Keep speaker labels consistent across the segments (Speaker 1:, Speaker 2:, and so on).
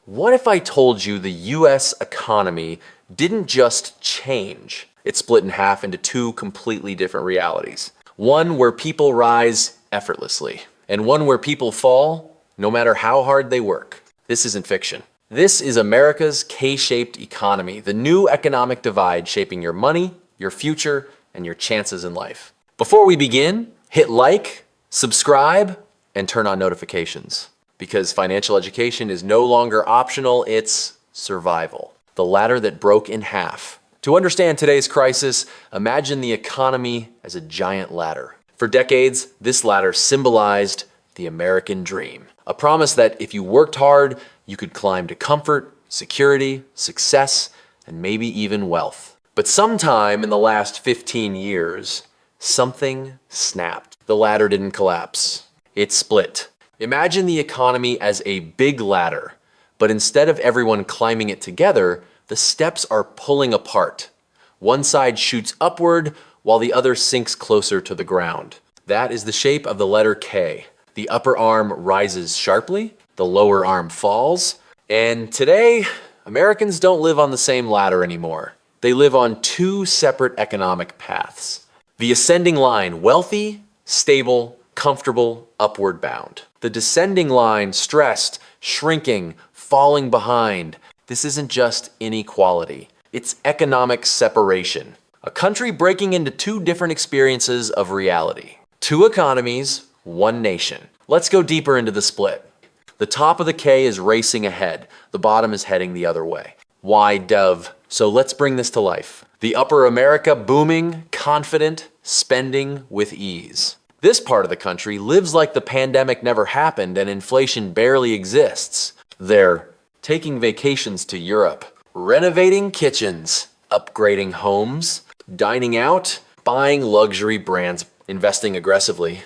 Speaker 1: What if I told you the US economy didn't just change? It split in half into two completely different realities. One where people rise effortlessly, and one where people fall no matter how hard they work. This isn't fiction. This is America's K-shaped economy, the new economic divide shaping your money, your future, and your chances in life. Before we begin, hit like, subscribe, and turn on notifications. Because financial education is no longer optional, it's survival. The ladder that broke in half. To understand today's crisis, imagine the economy as a giant ladder. For decades, this ladder symbolized the American dream. A promise that if you worked hard, you could climb to comfort, security, success, and maybe even wealth. But sometime in the last 15 years, something snapped. The ladder didn't collapse. It split. Imagine the economy as a big ladder, but instead of everyone climbing it together, the steps are pulling apart. One side shoots upward while the other sinks closer to the ground. That is the shape of the letter K. The upper arm rises sharply, the lower arm falls, and today, Americans don't live on the same ladder anymore. They live on two separate economic paths. The ascending line, wealthy, stable, comfortable, upward bound. The descending line, stressed, shrinking, falling behind. This isn't just inequality. It's economic separation. A country breaking into two different experiences of reality. Two economies, one nation. Let's go deeper into the split. The top of the K is racing ahead. The bottom is heading the other way. Why dove? So let's bring this to life. The upper America booming, confident, spending with ease. This part of the country lives like the pandemic never happened and inflation barely exists. They're taking vacations to Europe, renovating kitchens, upgrading homes, dining out, buying luxury brands, investing aggressively.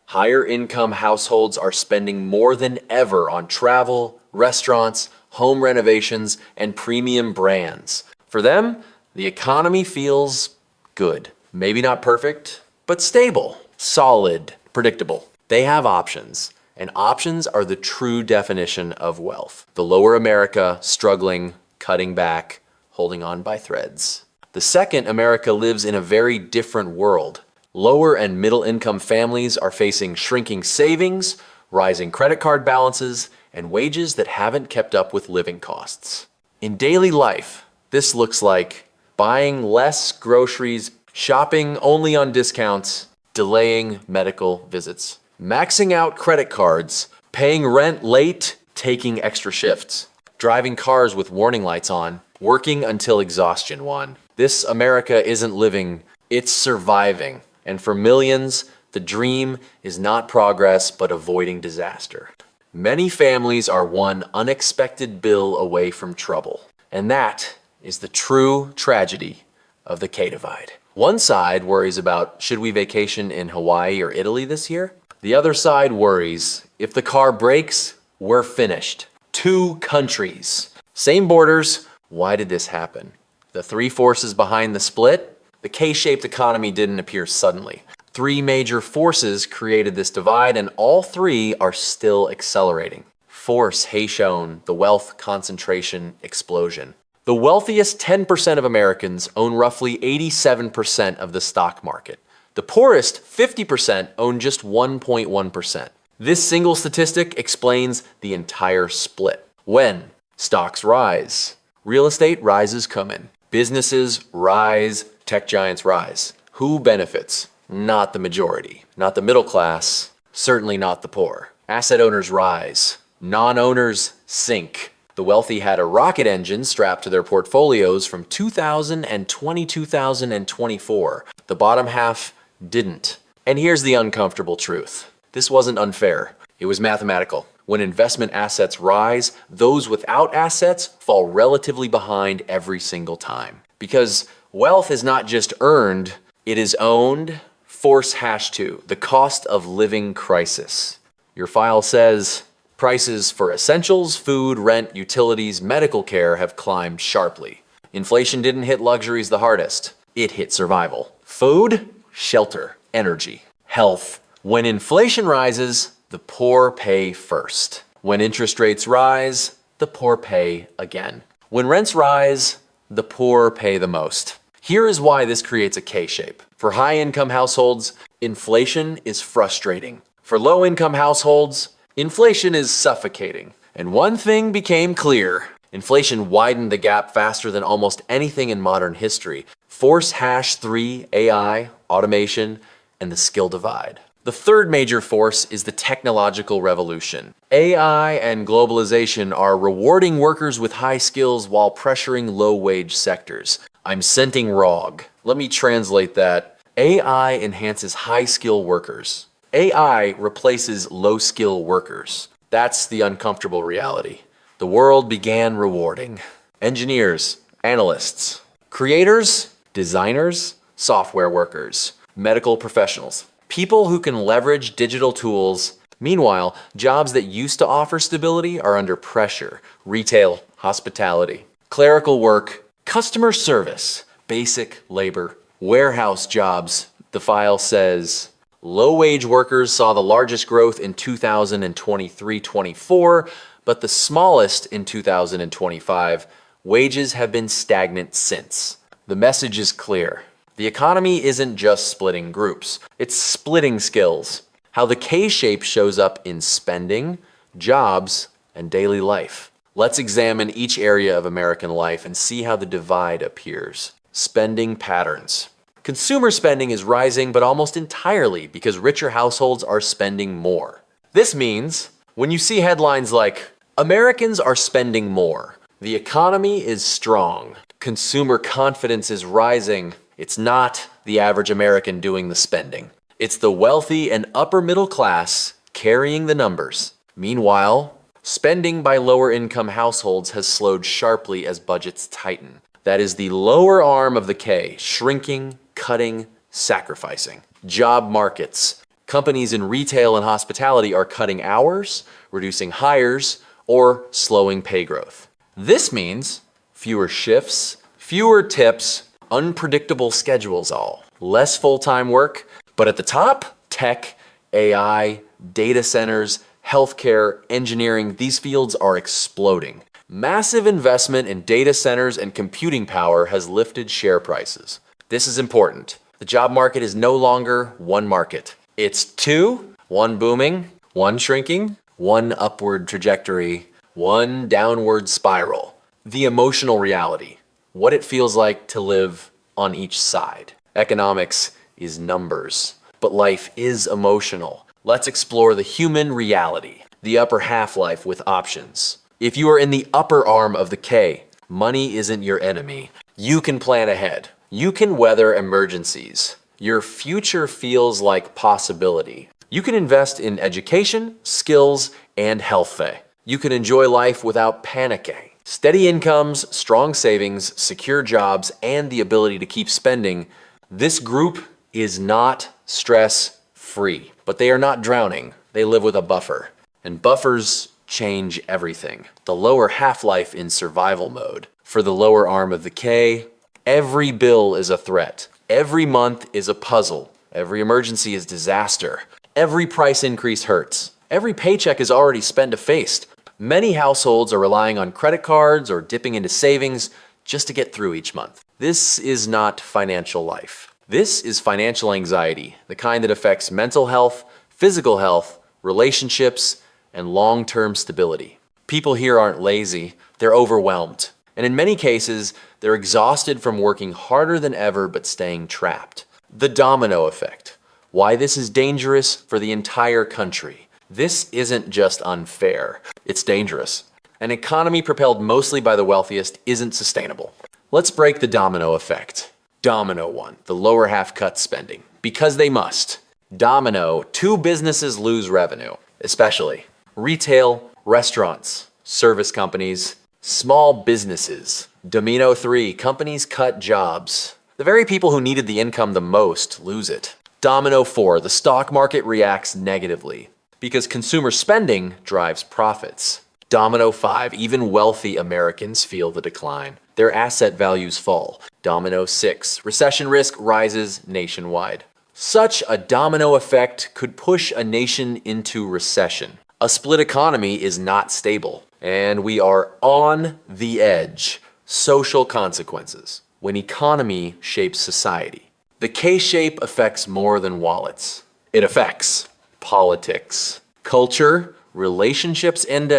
Speaker 1: Higher income households are spending more than ever on travel, restaurants, home renovations, and premium brands. For them, the economy feels good. Maybe not perfect, but stable. Solid, predictable. They have options, and options are the true definition of wealth. The lower America struggling, cutting back, holding on by threads. The second America lives in a very different world. Lower and middle income families are facing shrinking savings, rising credit card balances, and wages that haven't kept up with living costs. In daily life, this looks like buying less groceries, shopping only on discounts, delaying medical visits, maxing out credit cards, paying rent late, taking extra shifts, driving cars with warning lights on, working until exhaustion won. This America isn't living, it's surviving. And for millions, the dream is not progress, but avoiding disaster. Many families are one unexpected bill away from trouble. And that is the true tragedy of the K-divide. One side worries about, should we vacation in Hawaii or Italy this year? The other side worries, if the car breaks, we're finished. Two countries. Same borders, why did this happen? The three forces behind the split? The K-shaped economy didn't appear suddenly. Three major forces created this divide, and all three are still accelerating. Force Haitian, the wealth concentration explosion. The wealthiest 10% of Americans own roughly 87% of the stock market. The poorest 50% own just 1.1%. This single statistic explains the entire split. When stocks rise, real estate rises come in. Businesses rise, tech giants rise. Who benefits? Not the majority. Not the middle class, certainly not the poor. Asset owners rise. Non-owners sink. The wealthy had a rocket engine strapped to their portfolios from 2020 to 2024. The bottom half didn't. And here's the uncomfortable truth. This wasn't unfair. It was mathematical. When investment assets rise, those without assets fall relatively behind every single time. Because wealth is not just earned, it is owned. Force #2, the cost of living crisis. Your file says, prices for essentials, food, rent, utilities, medical care have climbed sharply. Inflation didn't hit luxuries the hardest. It hit survival. Food, shelter, energy, health. When inflation rises, the poor pay first. When interest rates rise, the poor pay again. When rents rise, the poor pay the most. Here is why this creates a K-shape. For high-income households, inflation is frustrating. For low-income households, inflation is suffocating. And one thing became clear. Inflation widened the gap faster than almost anything in modern history. Force #3 AI, automation, and the skill divide. The third major force is the technological revolution. AI and globalization are rewarding workers with high skills while pressuring low-wage sectors. I'm scenting ROG. Let me translate that. AI enhances high-skill workers. AI replaces low-skill workers. That's the uncomfortable reality. The world began rewarding engineers, analysts, creators, designers, software workers, medical professionals, people who can leverage digital tools. Meanwhile, jobs that used to offer stability are under pressure. Retail, hospitality, clerical work, customer service, basic labor, warehouse jobs. The file says low-wage workers saw the largest growth in 2023-24, but the smallest in 2025. Wages have been stagnant since. The message is clear. The economy isn't just splitting groups, it's splitting skills. How the K-shape shows up in spending, jobs, and daily life. Let's examine each area of American life and see how the divide appears. Spending patterns. Consumer spending is rising, but almost entirely because richer households are spending more. This means when you see headlines like, Americans are spending more, the economy is strong, consumer confidence is rising, it's not the average American doing the spending. It's the wealthy and upper middle class carrying the numbers. Meanwhile, spending by lower income households has slowed sharply as budgets tighten. That is the lower arm of the K, shrinking, cutting, sacrificing. Job markets. Companies in retail and hospitality are cutting hours, reducing hires, or slowing pay growth. This means fewer shifts, fewer tips, unpredictable schedules all. Less full-time work, but at the top, tech, AI, data centers, healthcare, engineering, these fields are exploding. Massive investment in data centers and computing power has lifted share prices. This is important. The job market is no longer one market. It's two, one booming, one shrinking, one upward trajectory, one downward spiral. The emotional reality, what it feels like to live on each side. Economics is numbers, but life is emotional. Let's explore the human reality, the upper half-life with options. If you are in the upper arm of the K, money isn't your enemy. You can plan ahead. You can weather emergencies. Your future feels like possibility. You can invest in education, skills, and health. You can enjoy life without panicking. Steady incomes, strong savings, secure jobs, and the ability to keep spending. This group is not stress-free, but they are not drowning. They live with a buffer. And buffers change everything. The lower half-life in survival mode. For the lower arm of the K, every bill is a threat. Every month is a puzzle. Every emergency is disaster. Every price increase hurts. Every paycheck is already spend-effaced. Many households are relying on credit cards or dipping into savings just to get through each month. This is not financial life. This is financial anxiety, the kind that affects mental health, physical health, relationships, and long-term stability. People here aren't lazy, they're overwhelmed. And in many cases, they're exhausted from working harder than ever but staying trapped. The domino effect. Why this is dangerous for the entire country. This isn't just unfair, it's dangerous. An economy propelled mostly by the wealthiest isn't sustainable. Let's break the domino effect. Domino 1, the lower half cuts spending. Because they must. Domino, 2 businesses lose revenue, especially retail, restaurants, service companies, small businesses. Domino 3, companies cut jobs. The very people who needed the income the most lose it. Domino 4, the stock market reacts negatively because consumer spending drives profits. Domino 5, even wealthy Americans feel the decline. Their asset values fall. Domino 6, recession risk rises nationwide. Such a domino effect could push a nation into recession. A split economy is not stable. And we are on the edge. Social consequences. When economy shapes society. The K-shape affects more than wallets. It affects politics, culture, relationships and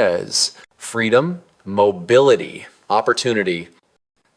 Speaker 1: freedom, mobility, opportunity.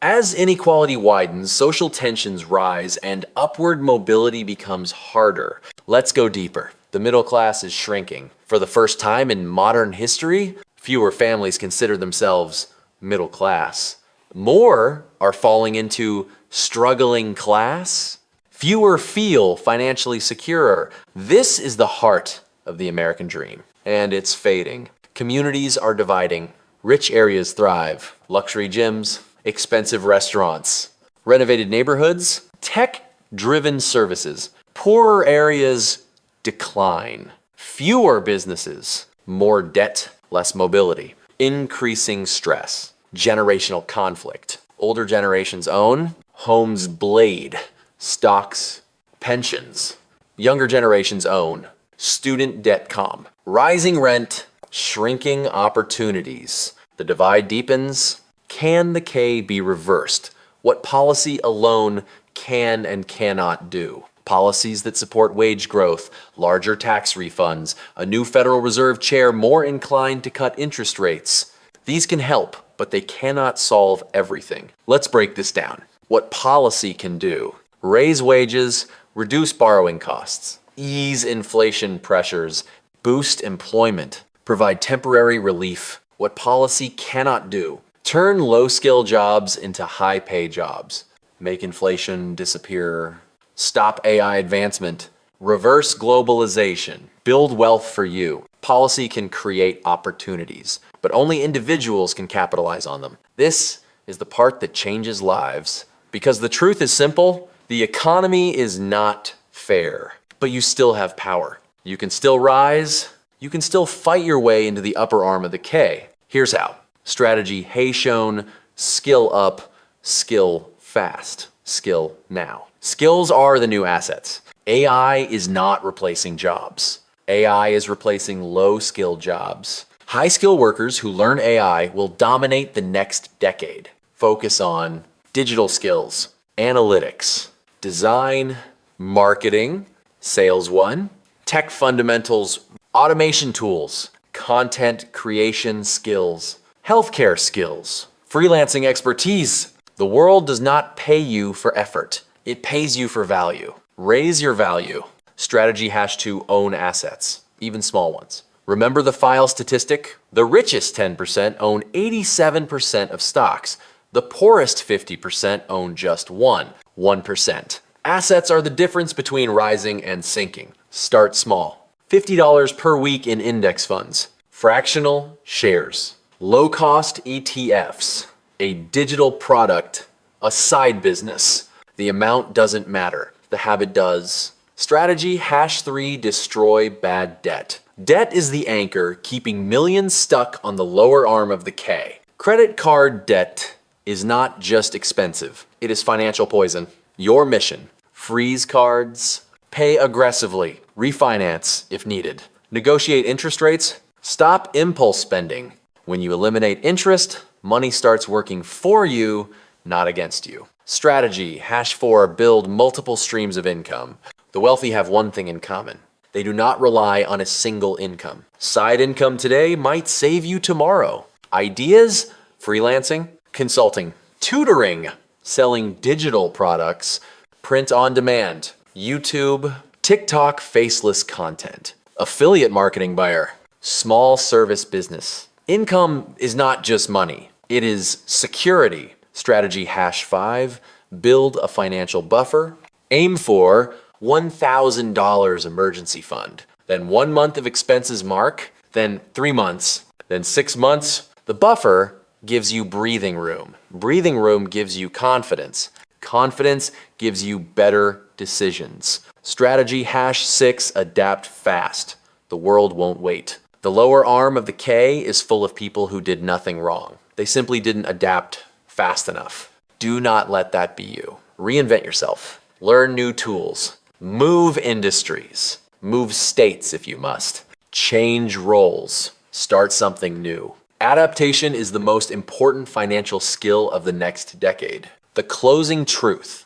Speaker 1: As inequality widens, social tensions rise and upward mobility becomes harder. Let's go deeper. The middle class is shrinking. For the first time in modern history, fewer families consider themselves middle class. More are falling into struggling class. Fewer feel financially secure. This is the heart of the American dream, and it's fading. Communities are dividing. Rich areas thrive. Luxury gyms, expensive restaurants, renovated neighborhoods, tech-driven services. Poorer areas decline. Fewer businesses, more debt, less mobility. Increasing stress, generational conflict. Older generations own, homes blade, stocks, pensions. Younger generations own, student debt calm. Rising rent, shrinking opportunities. The divide deepens. Can the K be reversed? What policy alone can and cannot do? Policies that support wage growth, larger tax refunds, a new Federal Reserve chair more inclined to cut interest rates. These can help, but they cannot solve everything. Let's break this down. What policy can do: raise wages, reduce borrowing costs, ease inflation pressures, boost employment, provide temporary relief. What policy cannot do: turn low-skill jobs into high-pay jobs, make inflation disappear, stop AI advancement, reverse globalization, build wealth for you. Policy can create opportunities, but only individuals can capitalize on them. This is the part that changes lives. Because the truth is simple, the economy is not fair, but you still have power. You can still rise, you can still fight your way into the upper arm of the K. Here's how. Strategy Haitian, skill up, skill fast, skill now. Skills are the new assets. AI is not replacing jobs. AI is replacing low-skill jobs. High-skill workers who learn AI will dominate the next decade. Focus on digital skills, analytics, design, marketing, sales one, tech fundamentals, automation tools, content creation skills, healthcare skills, freelancing expertise. The world does not pay you for effort. It pays you for value. Raise your value. Strategy #2 own assets, even small ones. Remember the file statistic? The richest 10% own 87% of stocks. The poorest 50% own just 1%. Assets are the difference between rising and sinking. Start small. $50 per week in index funds. Fractional shares. Low-cost ETFs. A digital product. A side business. The amount doesn't matter. The habit does. Strategy #3 destroy bad debt. Debt is the anchor keeping millions stuck on the lower arm of the K. Credit card debt is not just expensive. It is financial poison. Your mission: freeze cards, pay aggressively, refinance if needed, negotiate interest rates, stop impulse spending. When you eliminate interest, money starts working for you, not against you. Strategy #4 build multiple streams of income. The wealthy have one thing in common. They do not rely on a single income. Side income today might save you tomorrow. Ideas, freelancing, consulting, tutoring, selling digital products, print on demand, YouTube, TikTok faceless content, affiliate marketing buyer, small service business. Income is not just money. It is security. Strategy #5 build a financial buffer. Aim for $1,000 emergency fund, then 1 month of expenses mark, then 3 months, then 6 months. The buffer gives you breathing room. Breathing room gives you confidence. Confidence gives you better decisions. Strategy #6 adapt fast. The world won't wait. The lower arm of the K is full of people who did nothing wrong. They simply didn't adapt fast enough. Do not let that be you. Reinvent yourself. Learn new tools. Move industries. Move states if you must. Change roles. Start something new. Adaptation is the most important financial skill of the next decade. The closing truth.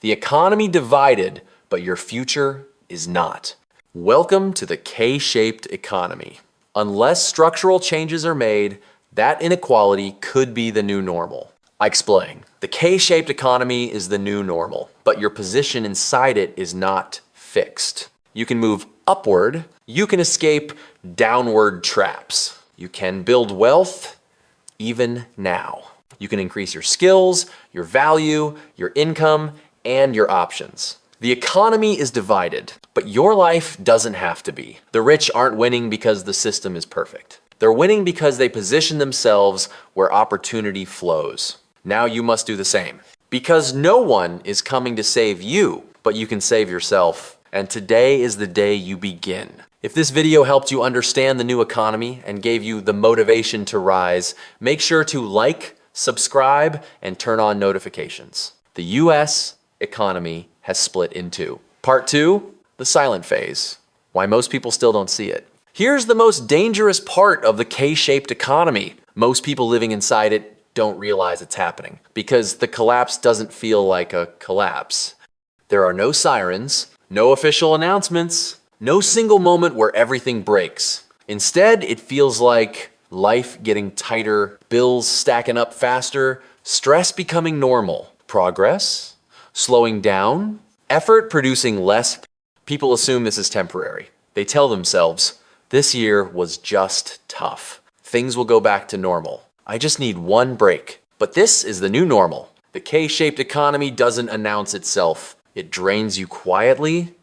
Speaker 1: The economy divided, but your future is not. Welcome to the K-shaped economy. Unless structural changes are made, that inequality could be the new normal. I explain. The K-shaped economy is the new normal, but your position inside it is not fixed. You can move upward. You can escape downward traps. You can build wealth even now. You can increase your skills, your value, your income, and your options. The economy is divided, but your life doesn't have to be. The rich aren't winning because the system is perfect. They're winning because they position themselves where opportunity flows. Now you must do the same. Because no one is coming to save you, but you can save yourself. And today is the day you begin. If this video helped you understand the new economy and gave you the motivation to rise, make sure to like, subscribe, and turn on notifications. The US economy has split in two. Part 2, the silent phase. Why most people still don't see it. Here's the most dangerous part of the K-shaped economy. Most people living inside it don't realize it's happening because the collapse doesn't feel like a collapse. There are no sirens, no official announcements, no single moment where everything breaks. Instead, it feels like life getting tighter, bills stacking up faster, stress becoming normal, progress slowing down, effort producing less. People assume this is temporary. They tell themselves, this year was just tough. Things will go back to normal. I just need one break. But this is the new normal. The K-shaped economy doesn't announce itself. It drains you quietly.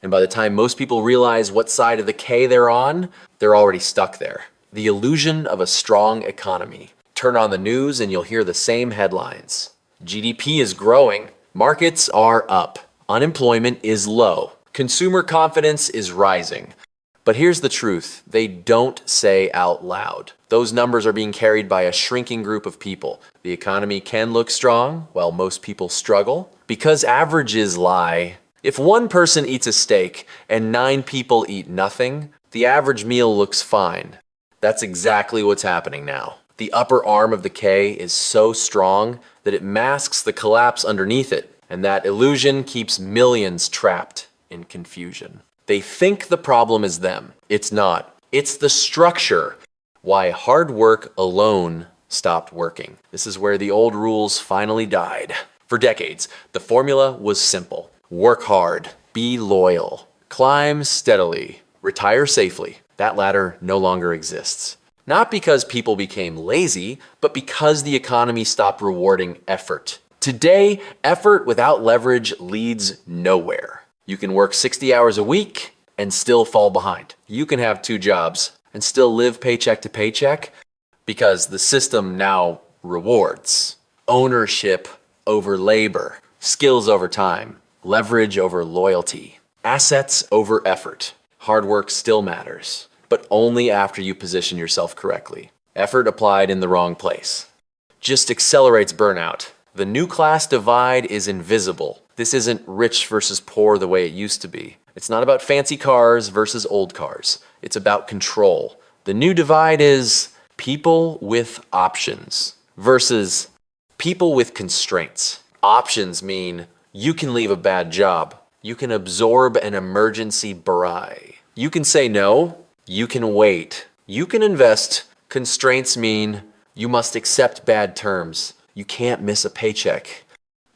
Speaker 1: And by the time most people realize what side of the K they're on, they're already stuck there. The illusion of a strong economy. Turn on the news and you'll hear the same headlines. GDP is growing. Markets are up. Unemployment is low. Consumer confidence is rising. But here's the truth. They don't say out loud. Those numbers are being carried by a shrinking group of people. The economy can look strong while most people struggle because averages lie. If one person eats a steak and 9 people eat nothing, the average meal looks fine. That's exactly what's happening now. The upper arm of the K is so strong that it masks the collapse underneath it, and that illusion keeps millions trapped in confusion. They think the problem is them. It's not. It's the structure. Why hard work alone stopped working. This is where the old rules finally died. For decades, the formula was simple. Work hard, be loyal, climb steadily, retire safely. That ladder no longer exists. Not because people became lazy, but because the economy stopped rewarding effort. Today, effort without leverage leads nowhere. You can work 60 hours a week and still fall behind. You can have 2 jobs and still live paycheck to paycheck because the system now rewards ownership over labor, skills over time, leverage over loyalty, assets over effort. Hard work still matters, but only after you position yourself correctly. Effort applied in the wrong place just accelerates burnout. The new class divide is invisible. This isn't rich versus poor the way it used to be. It's not about fancy cars versus old cars. It's about control. The new divide is people with options versus people with constraints. Options mean you can leave a bad job. You can absorb an emergency buy. You can say no. You can wait. You can invest. Constraints mean you must accept bad terms. You can't miss a paycheck.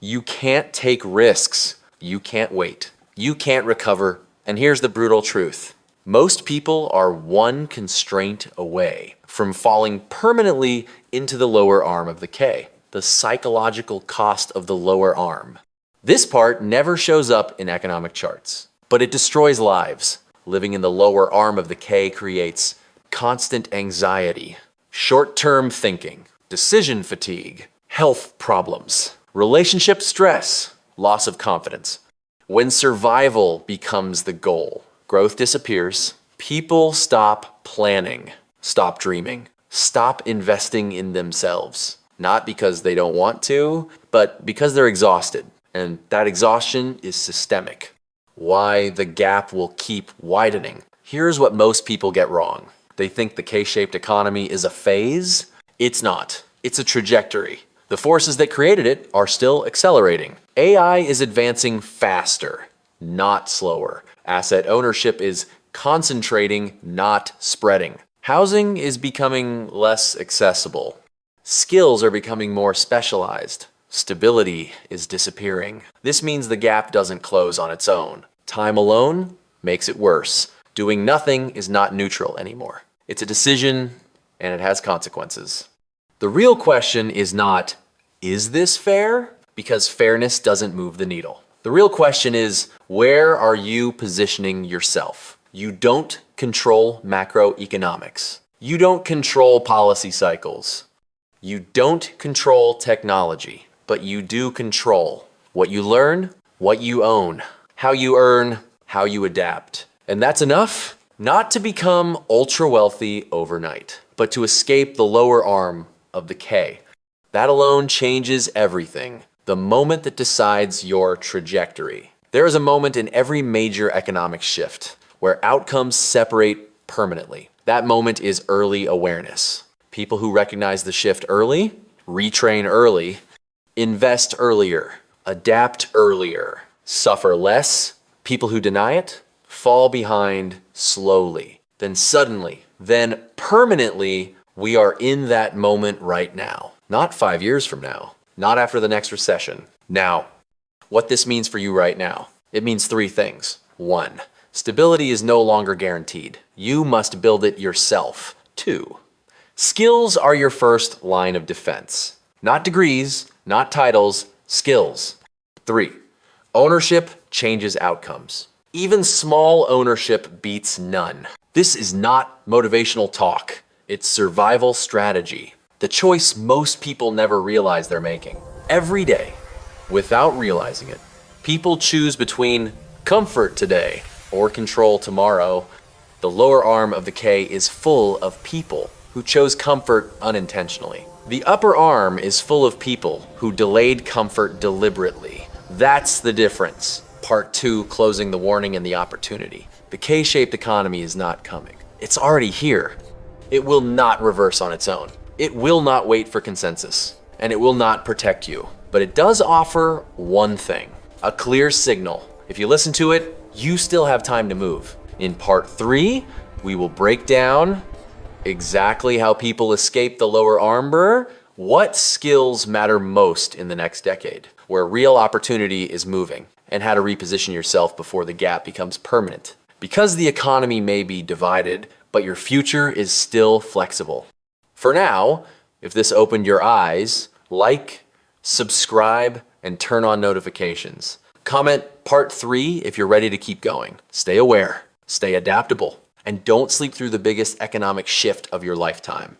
Speaker 1: You can't take risks. You can't wait. You can't recover. And here's the brutal truth. Most people are one constraint away from falling permanently into the lower arm of the K, the psychological cost of the lower arm. This part never shows up in economic charts, but it destroys lives. Living in the lower arm of the K creates constant anxiety, short-term thinking, decision fatigue, health problems, relationship stress, loss of confidence. When survival becomes the goal, growth disappears, people stop planning, stop dreaming, stop investing in themselves. Not because they don't want to, but because they're exhausted. And that exhaustion is systemic. Why the gap will keep widening. Here's what most people get wrong. They think the K-shaped economy is a phase. It's not. It's a trajectory. The forces that created it are still accelerating. AI is advancing faster, not slower. Asset ownership is concentrating, not spreading. Housing is becoming less accessible. Skills are becoming more specialized. Stability is disappearing. This means the gap doesn't close on its own. Time alone makes it worse. Doing nothing is not neutral anymore. It's a decision, and it has consequences. The real question is not, is this fair? Because fairness doesn't move the needle. The real question is, where are you positioning yourself? You don't control macroeconomics. You don't control policy cycles. You don't control technology, but you do control what you learn, what you own, how you earn, how you adapt. And that's enough not to become ultra wealthy overnight, but to escape the lower arm of the K. That alone changes everything. The moment that decides your trajectory. There is a moment in every major economic shift where outcomes separate permanently. That moment is early awareness. People who recognize the shift early, retrain early, invest earlier, adapt earlier, suffer less. People who deny it fall behind slowly. Then suddenly, then permanently, we are in that moment right now. Not 5 years from now, not after the next recession. Now, what this means for you right now, it means three things. 1, stability is no longer guaranteed. You must build it yourself. 2, skills are your first line of defense. Not degrees, not titles, skills. 3, ownership changes outcomes. Even small ownership beats none. This is not motivational talk. It's survival strategy. The choice most people never realize they're making. Every day, without realizing it, people choose between comfort today or control tomorrow. The lower arm of the K is full of people who chose comfort unintentionally. The upper arm is full of people who delayed comfort deliberately. That's the difference. Part 2, closing the warning and the opportunity. The K-shaped economy is not coming. It's already here. It will not reverse on its own. It will not wait for consensus, and it will not protect you. But it does offer one thing, a clear signal. If you listen to it, you still have time to move. In part 3, we will break down exactly how people escape the lower arm burr, what skills matter most in the next decade, where real opportunity is moving, and how to reposition yourself before the gap becomes permanent. Because the economy may be divided, but your future is still flexible. For now, if this opened your eyes, like, subscribe, and turn on notifications. Comment part 3 if you're ready to keep going. Stay aware, stay adaptable, and don't sleep through the biggest economic shift of your lifetime.